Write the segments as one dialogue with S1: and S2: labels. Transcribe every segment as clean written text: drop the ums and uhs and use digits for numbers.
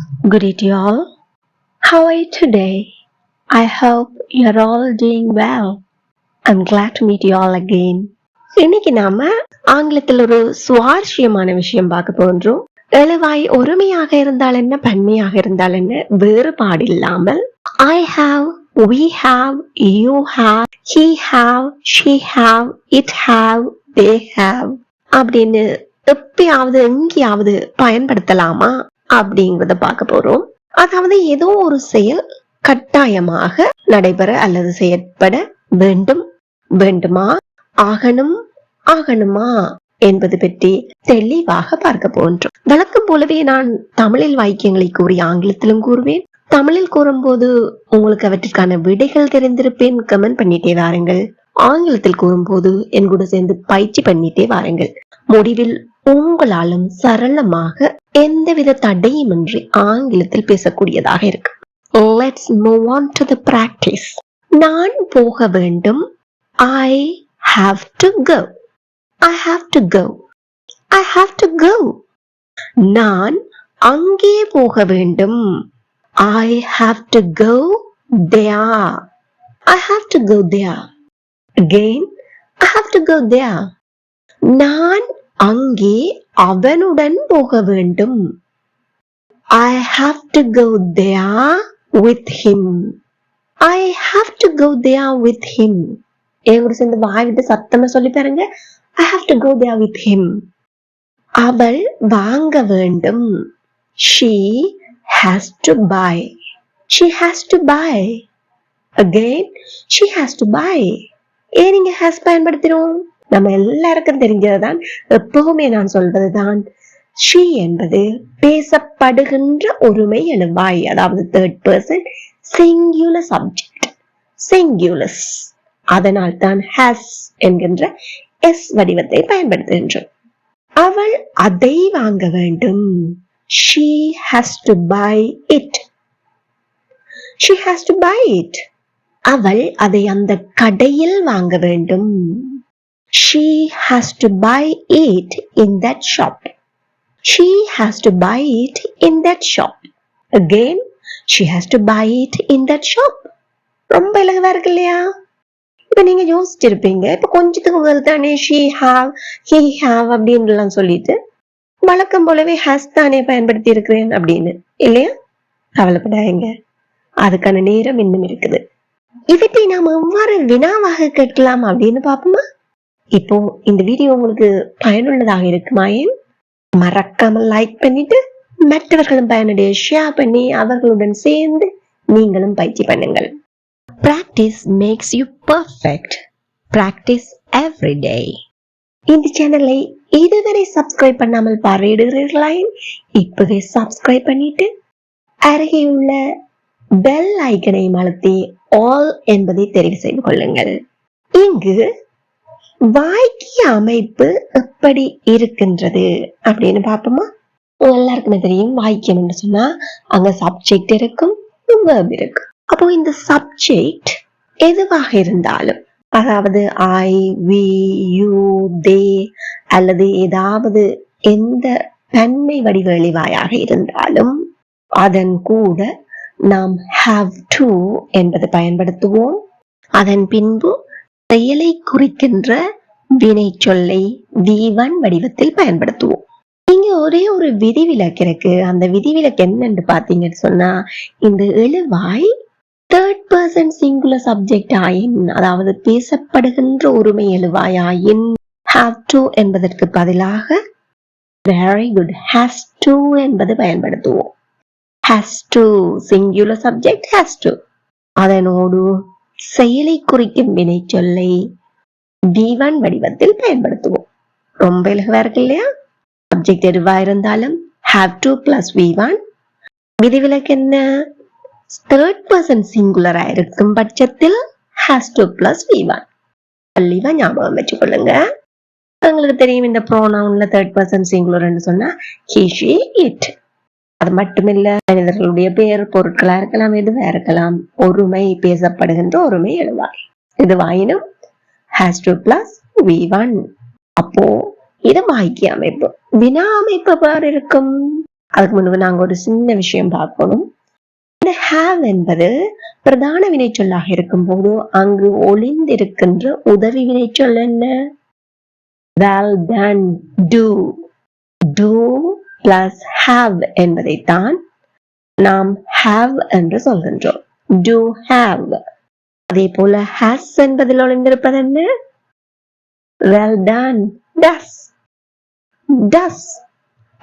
S1: Good day to you all. How are you today? I hope you're all doing well. I'm glad to meet you all again. இன்னைக்கு நாம ஆங்கிலத்தில் ஒரு சுவாரஸ்யமான விஷயம் பார்க்க போன்றோம். எழுவாய் ஒருமையாக இருந்தால் என்ன, பன்மையாக இருந்தால் என்ன, வேறுபாடு இல்லாமல் I have, we have, you have, he have, she have, it have, they have அப்படின்னு எப்பயாவது எங்கேயாவது பயன்படுத்தலாமா அப்படிங்கறத பார்க்க போறோம். அதாவது ஏதோ ஒரு செயல் கட்டாயமாக நடைபெற அல்லது செயற்பட வேண்டும், வேண்டுமா, ஆகணும், ஆகணுமா என்பது பற்றி தெளிவாக பார்க்க போன்றோம். வழக்கம் போலவே நான் தமிழில் வாக்கியங்களை கூறி ஆங்கிலத்திலும் கூறுவேன். தமிழில் கூறும்போது உங்களுக்கு அவற்றிற்கான விடைகள் தெரிந்திருப்பேன், கமெண்ட் பண்ணிட்டே வாருங்கள். ஆங்கிலத்தில் கூறும்போது என் கூட சேர்ந்து பயிற்சி பண்ணிட்டே வாருங்கள். முடிவில் உங்களாலும் சரளமாக எந்தவித தடையுமின்றி ஆங்கிலத்தில் பேசக்கூடியதாக இருக்கு. Let's move on to the practice. நான் போக வேண்டும். I have to go. I have to go. I have to go. நான் அங்கே போக வேண்டும். I have to go there. I have to go there. Again, I have to go there. நான் அங்கே அவனுடன் போக வேண்டும். I have to go there with him. I have to go there with him. என்கூட சேர்ந்து வாய் விட்டு சத்தமா சொல்லி பாருங்க. I have to go there with him. அவள் வாங்க வேண்டும். She has to buy. She has to buy. Again, she has to buy. ஏன் நீங்க has பயன்படுத்துறோம்? நம்ம எல்லாருக்கும் தெரிஞ்சதுதான், எப்பவுமே நான் சொல்வதுதான், she என்பது பேசப்படுகின்ற ஒருமை எழுவாய், அதாவது தேர்ட் பர்சன் சிங்குலர் சப்ஜெக்ட், சிங்குலஸ். அதனால் தான் has என்கின்ற s வடிவத்தை பயன்படுத்துகின்றோம். அவள் அதை வாங்க வேண்டும். She has to buy it. She has to buy it. அவள் அதை அந்த கடையில் வாங்க வேண்டும். She has to buy it in that shop. She has to buy it in that shop. Again, she has to buy it in that shop. ரொம்ப இலகுவா இருக்கு இல்லையா? இப்ப நீங்க யோசிச்சிருப்பீங்க, இப்ப கொஞ்சத்துக்கு முதல் தானே she have, he have அப்படின்னு சொல்லிட்டு வழக்கம் போலவே has தானே பயன்படுத்தி இருக்கிறேன் அப்படின்னு, இல்லையா? கவலைப்படாதீங்க, அதுக்கான நேரம் இன்னும் இருக்குது. இவற்றை நாம எவ்வாறு வினாவாக கேட்கலாம் அப்படின்னு பாப்போமா? இப்போ இந்த வீடியோ உங்களுக்கு பயனுள்ளதாக இருக்குமாயின் மறக்காம லைக் பண்ணிட்டு மற்றவர்களும் பயனுடைய ஷேர் பண்ணி அவர்களுடன் சேர்ந்து நீங்களும் பயிற்சி பண்ணுங்கள். Practice makes you perfect. Practice every day. இந்த சேனலை இதுவரை சப்ஸ்கிரைப் பண்ணாமல் பார்வையிடுகிறீர்களாயின் இப்பவே சப்ஸ்கிரைப் பண்ணிட்டு அருகே உள்ள பெல் ஐக்கனை அழுத்தி ஆல் என்பதை தெரிவு செய்து கொள்ளுங்கள். இங்கு வாக்கிய அமைப்பு எப்படி இருக்கின்றது அப்படின்னு பாப்போமா? எல்லாருக்குமே தெரியும், வாக்கியம் என்று சொன்னா அங்க சப்ஜெக்ட் இருக்கும், verb இருக்கும். அப்போ இந்த சப்ஜெக்ட் எதுவாக இருந்தாலும், அதாவது I, we, you, they அல்லது ஏதாவது எந்த பன்மை வடிவ எழுவாயாக இருந்தாலும் அதன் கூட நாம் have to என்பது பயன்படுத்துவோம். அதன் பின்பு செயலை குறிக்கின்ற வினை சொல்லை V1 வடிவத்தில் பயன்படுத்துவோம். இங்க ஒரே ஒரு விதிவிலக்கு இருக்கு. அந்த விதிவிலக்கு என்னன்னு பாத்தீங்கன்னு சொன்னா, இந்த எழுவாய் தேர்ட் பர்சன் சிங்குலர் சப்ஜெக்ட் ஆயின், அதாவது பேசப்படுகின்ற ஒருமை எழுவாய் ஆயின் have to என்பதற்கு பதிலாக very good has to என்பது பயன்படுத்துவோம். has to singular subject has to, அதனோடு செயலை குறிக்கும் வினை சொல்லை V1 வடிவத்தில் பயன்படுத்துவோம். ரொம்ப இலகுவா இருக்கு இல்லையா? சப்ஜெக்ட் எதுவா இருந்தாலும் have to plus V1. விதிவிலக்கு என்ன? தேர்ட் பர்சன் சிங்குலரா இருக்கும் பட்சத்தில் has to plus V1. தெளிவா ஞாபகம் வச்சுக்கொள்ளுங்க. உங்களுக்கு தெரியும், இந்த ப்ரோனவுன்ல தேர்ட் பர்சன் சிங்குலர்னு சொன்னா he, she, it. அது மட்டுமில்ல, மனிதர்களுடைய பெயர், பொருட்களா இருக்கலாம், எதுவா இருக்கலாம், ஒருமை பேசப்படுகின்ற ஒருமை எழுவாய் எதுவாயினும் has to plus V1. அப்போ இது வாக்கிய அமைப்பு. வினா அமைப்பு பார் இருக்கும். அதுக்கு முன்பு நாங்க ஒரு சின்ன விஷயம் பார்க்கணும். இந்த have என்பது பிரதான வினைச்சொல்லாக இருக்கும் போது அங்கு ஒளிந்திருக்கின்ற உதவி வினைச்சொல் என்ன? well done, do plus have என்பதைத்தான் நாம் have என்று சொல்கின்றோம். do have. அதே போல has என்பதில் ஒளிந்திருப்பது என்ன? well done, does.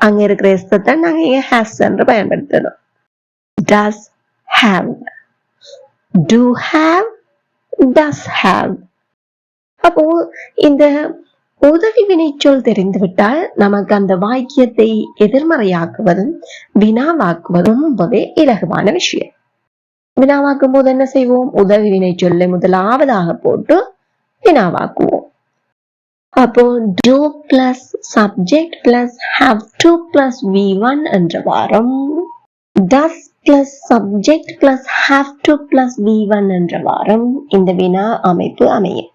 S1: அங்க இருக்கிற எஸ்தான் நாங்க இங்க has என்று பயன்படுத்தணும். does have, do have, does have. அப்போ இந்த உதவி வினைச்சொல் தெரிந்துவிட்டால் நமக்கு அந்த வாக்கியத்தை எதிர்மறையாக்குவதும் வினாவாக்குவதும் ரொம்பவே இலகுவான விஷயம். வினாவாக்கும் போது என்ன செய்வோம்? உதவி வினைச்சொல்லை முதலாவதாக போட்டு வினாவாக்குவோம். அப்போ do plus subject plus have to plus V1 என்ற வாரம், does plus subject plus have to plus V1 என்ற வாரம் இந்த வினா அமைப்பு அமையும்.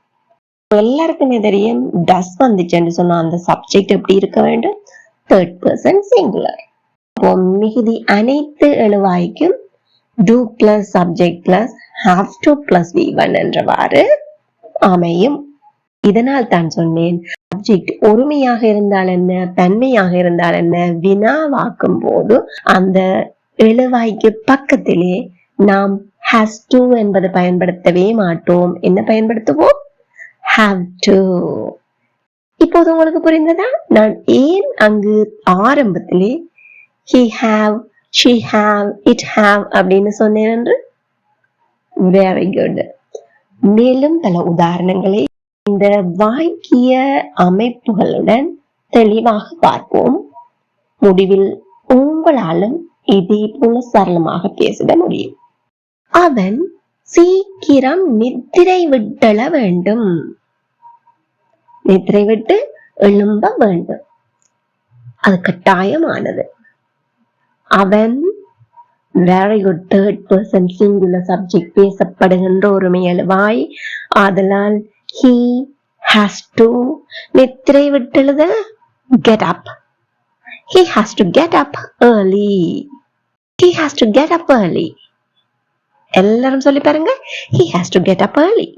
S1: எல்லாருக்குமே தெரியும் டஸ் வந்துச்சுன்னு சொன்னா அந்த சப்ஜெக்ட் எப்படி இருக்க வேண்டும்? Third person singular. அப்போ மிகுதி அனைத்து எழுவாய்க்கும் do plus subject plus have to plus V1 என்றவாறு அமையும். இதனால் தான் சொன்னேன் சப்ஜெக்ட் ஒருமையாக இருந்தால் என்ன, தன்மையாக இருந்தால் என்ன, வினாவாக்கும் போது அந்த எழுவாய்க்கு பக்கத்திலே நாம் has to என்பது பயன்படுத்தவே மாட்டோம். என்ன பயன்படுத்துவோம்? have to. இப்போது உங்களுக்கு புரிந்ததா நான் ஏன் அங்கு ஆரம்பத்திலே he have, she have, it have அப்படின்னு சொன்னேன் என்று? Very good. மேலும் பல உதாரணங்களை இந்த வாக்கிய அமைப்புகளுடன் தெளிவாக பார்ப்போம். முடிவில் உங்களாலும் இதே போல சரளமாக பேசிட முடியும். அவன் சீக்கிரம் நித்திரை விட்டள வேண்டும். நித்திரை விட்டு எழும்ப வேண்டும், அது கட்டாயமானது. அவன் very good third person singular subject பேசப்படுகின்ற ஒருமை எழுவாய். ஆதலால் he has to நித்திரை விட்டெழுத get up. He has to get up early. He has to get up early. எல்லாரும் சொல்லி பாருங்க. He has to get up early.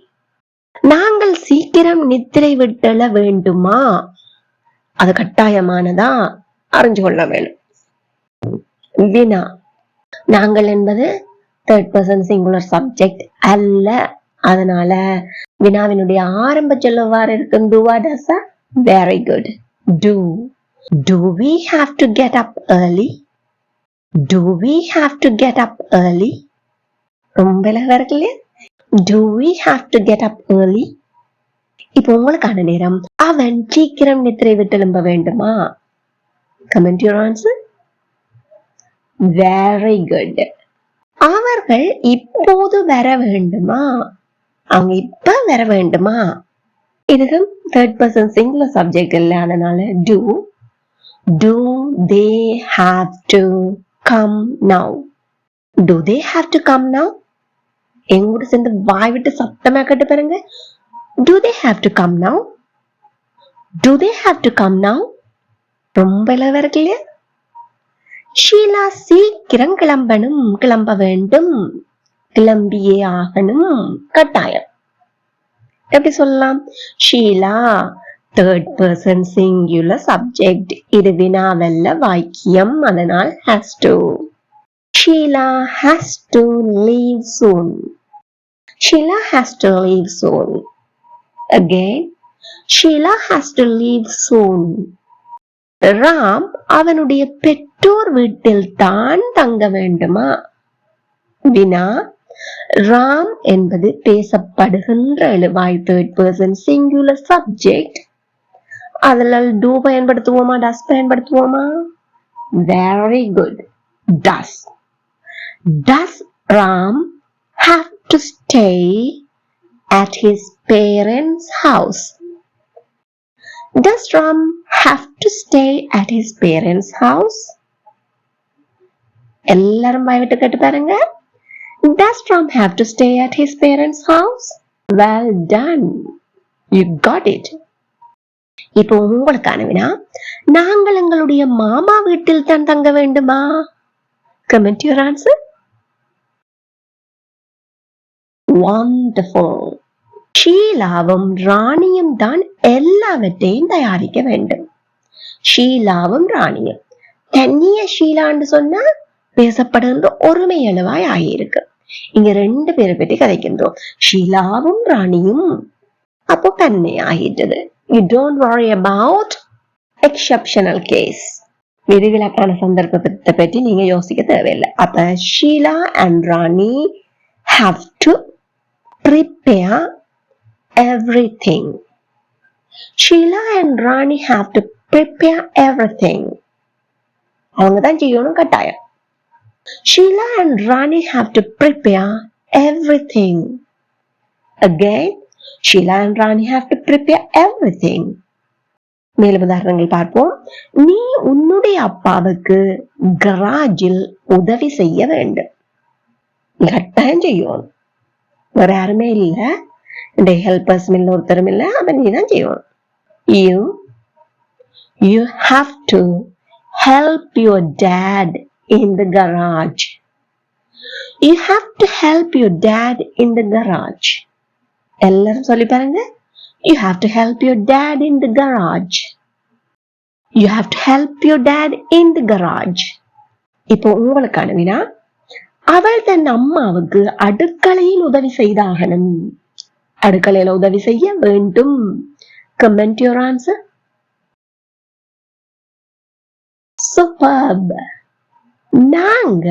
S1: நாங்கள் சீக்கிரம் நித்திரை விட்டெழ வேண்டுமா? அது கட்டாயமானதா? அறிஞ்சு கொள்ள வேண்டும். வினா. நாங்கள் என்பது தேர்ட் பர்சன் சிங்குலர் சப்ஜெக்ட் அல்ல. அதனால வினாவினுடைய ஆரம்ப சொல்லுவார் இருக்கும் doa does-ஆ? Very good. Do we have to get up early? Do we have to get up early? ரொம்ப இலகுவா இருக்கு இல்லையா? Do we have to get up early? இப்போ உங்களுக்கான நேரம். அவன் சீக்கிரம் நித்திரை விட்டு எழும்ப வேண்டுமா? Comment your answer. Very good. அவர்கள் இப்போது வர வேண்டுமா? அவங்க இப்ப வர வேண்டுமா? இதுக்கு தேர்ட் பர்சன் சிங்குலர் சப்ஜெக்ட் இல்ல, அதனால do they have to come now? Do they have to come now? எங்கூட சேர்ந்து வாய் விட்டு சத்தமா கேட்டு பாருங்க. Do they have to come now? Do they have to come now? ரொம்ப இலவா இருக்கு இல்லையா? ஷீலா சீக்கிரம் கிளம்ப வேண்டும், கிளம்பியே ஆகணும், கட்டாயம். எப்படி சொல்லலாம்? Sheela third person singular subject, இது வினாவல்ல வாக்கியம், அதனால் has to. Sheila has to leave soon. Sheila has to leave soon. Again, Sheila has to leave soon. Ram அவனுடைய பெற்றோர் வீட்டில் தான் தங்க வேண்டுமா? வினா. ராம் என்பது பேசப்படுகின்ற எழுவாய் தேர்ட் பர்சன் சிங்குலர் சப்ஜெக்ட். அதனால் do பயன்படுத்துவோமா, does பயன்படுத்துவோமா? Very good. Does Ram have to stay at his parents' house? Does Ram have to stay at his parents' house? எல்லாரும் பயவிட்டு கேட்டு பாருங்க. Does Ram have to stay at his parents' house? Well done. You got it. இப்போ உங்களுக்கான வினா. நாங்கள் எங்களுடைய மாமா வீட்டில் தான் தங்க வேண்டுமா? Comment your answer. Wonderful. ஷீலாவும் ராணியும் தான் எல்லாவற்றையும் தயாரிக்க வேண்டும். ஷீலாவும் ராணியும். தனிய ஷீலான்னு சொன்னா பேசப்படுகின்ற ஒருமை அளவாய் ஆகியிருக்கு. இங்க 2 பேரை பற்றி கதைக்கின்றோம். ஷீலாவும் ராணியும். அப்போ தன்னை ஆகிட்டது. You don't worry about exceptional case. விதிவிலக்கான சந்தர்ப்பத்தை பற்றி நீங்க யோசிக்க தேவையில்லை. அப்ப Sheila and Rani have to prepare everything. Sheila and Rani have to prepare everything. அவங்க தான் செய்யணும் கட்டாயம். Sheila and Rani have to prepare everything. Again, Sheila and Rani have to prepare everything. மேலும் உதாரணங்கள் பார்ப்போம். நீ உன்னுடைய அப்பாவுக்கு கராஜில் உதவி செய்ய வேண்டும். கட்டாயம் செய்யணும். வேற யாருமே இல்லை. ஹெல்பர்ஸ் ஒருத்தரும் இல்லை. அதை நீ தான் செய்யணும். You have to help your dad in the garage. You have to help your dad in the garage. எல்லாரும் சொல்லி பாருங்க. You have to help your dad in the garage. You have to help your dad in the garage. இப்போ உங்களுக்கான வினா, அவள் தன் அம்மாவுக்கு அடுக்கலையில் உதவி செய்தாகணும். அடுக்கலையில உதவி செய்ய வேண்டும். Comment your answer. Superb. நாங்க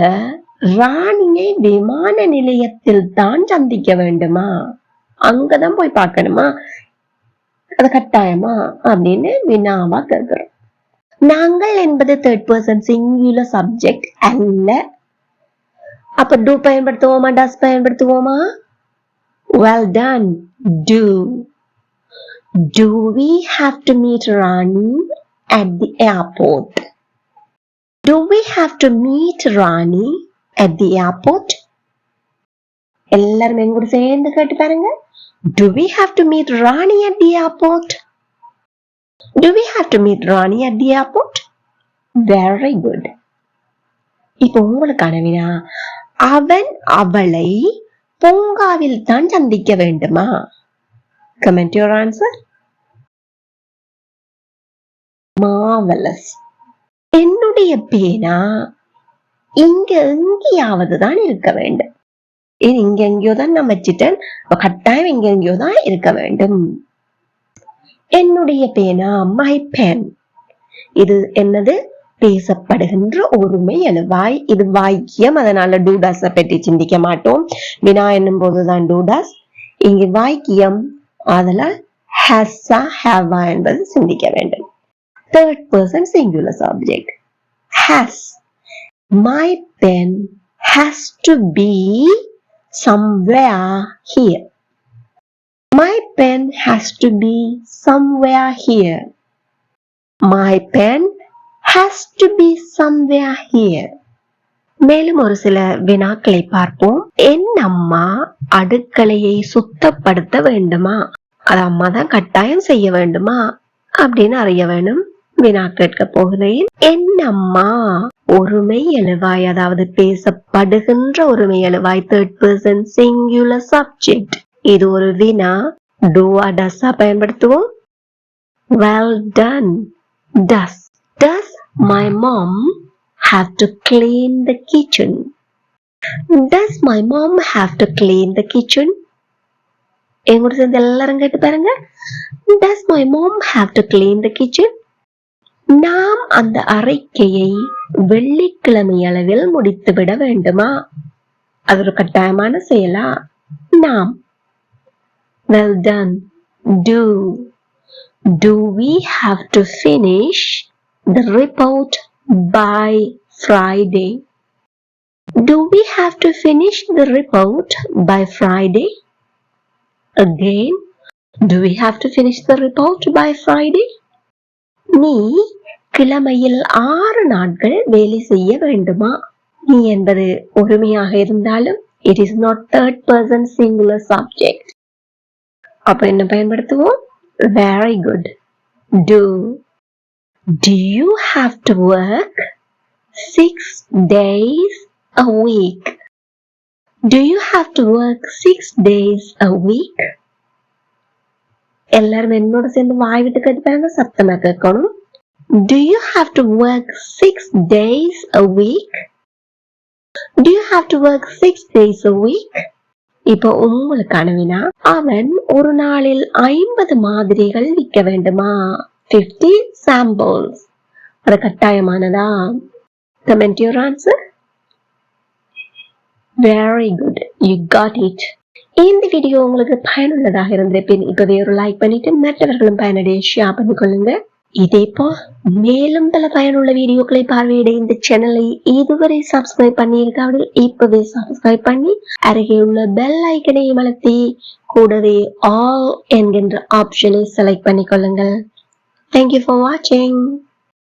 S1: ராணியை விமான நிலையத்தில் தான் சந்திக்க வேண்டுமா? அங்கதான் போய் பார்க்கணுமா? அது கட்டாயமா அப்படின்னு வினாவா கேட்கிறோம். நாங்கள் என்பது third person singular subject அல்ல. அப்ப do பயன்படுத்துவோமா, does பயன்படுத்துவோமா? Well done. Do. Do we have to meet Rani at the airport? Do we have to meet Rani at the airport? எல்லாரும் எங்கூட சேர்ந்து கேட்டு பாருங்க. Do we have to meet Rani at the airport? Do we have to meet Rani at the airport? Very good. இப்போ உங்களுக்கான வினா, அவன் அவளை பூங்காவில் தான் சந்திக்க வேண்டுமா? Comment your answer. Marvelous. என்னுடைய பேனா இங்க எங்கேயாவது தான் இருக்க வேண்டும். இங்க எங்கேயோ தான் நான் வச்சிட்டேன். கட்டாயம் இங்க எங்கேயோ தான் இருக்க வேண்டும். என்னுடைய பேனா my pen. இது என்னது? பேசப்படுகின்ற ஒருமை எழுவாய். இது வாக்கியம். அதனால டூடாஸ் பற்றி சிந்திக்க மாட்டோம். வினா என்னும் போதுதான் டூடாஸ். இங்கு வாக்கியம். அதனால் ஹஸ்ஸா ஹேவா என்பது சிந்திக்க வேண்டும். Third person singular subject. Has. My pen has to be somewhere here. My pen has to be somewhere here. My pen has to be somewhere here. மேலும் ஒரு சில வினாக்களை பார்ப்போம். என் அம்மா அடுக்கலையை சுத்தப்படுத்த வேண்டுமா? அது அம்மா தான் கட்டாயம் செய்ய வேண்டுமா அப்படின்னு அறிய வேண்டும். வினா கேட்க போகிறேன். என் அம்மா ஒருமை எழுவாய், அதாவது பேசப்படுகின்ற ஒருமை எழுவாய், third person singular subject. இது ஒரு வினா. do or does பயன்படுத்துவோம். Well done. Does. Does my mom have to clean the kitchen? Does my mom have to clean the kitchen? எங்கூட சேர்ந்து எல்லாரும் கேட்டு பாருங்க. Does my mom have to clean the kitchen? நாம் அந்த அறிக்கையை வெள்ளிக்கிழமை அளவில் முடித்துவிட வேண்டுமா? அது ஒரு கட்டாயமான செயலா? நாம். Well done. Do. Do we have to finish the report by Friday? Do we have to finish the report by Friday? Again, do we have to finish the report by Friday? நீ கிழமையில் 6 நாட்கள் வேலை செய்ய வேண்டுமா? நீ என்பது ஒருமையாக இருந்தாலும் it is not third person singular subject. அப்ப என்ன பயன்படுத்துவோம்? Very good. Do. Do you have to work 6 days a week? Do you have to work 6 days a week? எல்லாரும் என்னோட சேர்ந்து வாய் விட்டு கேட்பாங்க, சத்தமா கேட்கணும். Do you have to work 6 days a week? Do you have to work 6 days a week? இப்போ உங்களுக்கான வினா, அவன் ஒரு நாளில் 50 மாதிரிகள் விற்க வேண்டுமா? 50 samples. அது கட்டாயமானதா? Comment your answer. Very good. You got it. இந்த வீடியோ உங்களுக்கு பயனுள்ளதாக இருந்திருப்பேன். இப்பவே ஒரு லைக் பண்ணிட்டு மற்றவர்களும் பயனடைய ஷேர் பண்ணிக்கொள்ளுங்க. இதேபோ மேலும் பல பயனுள்ள வீடியோக்களை பார்வையிட இந்த சேனலை இதுவரை சப்ஸ்கிரைப் பண்ணியிருக்காவிட இப்பவே சப்ஸ்கிரைப் பண்ணி அருகே உள்ள பெல் ஐக்கனை அழுத்தி கூடவே ஆல் என்கின்ற ஆப்ஷனை select பண்ணிக்கொள்ளுங்கள். Thank you for watching.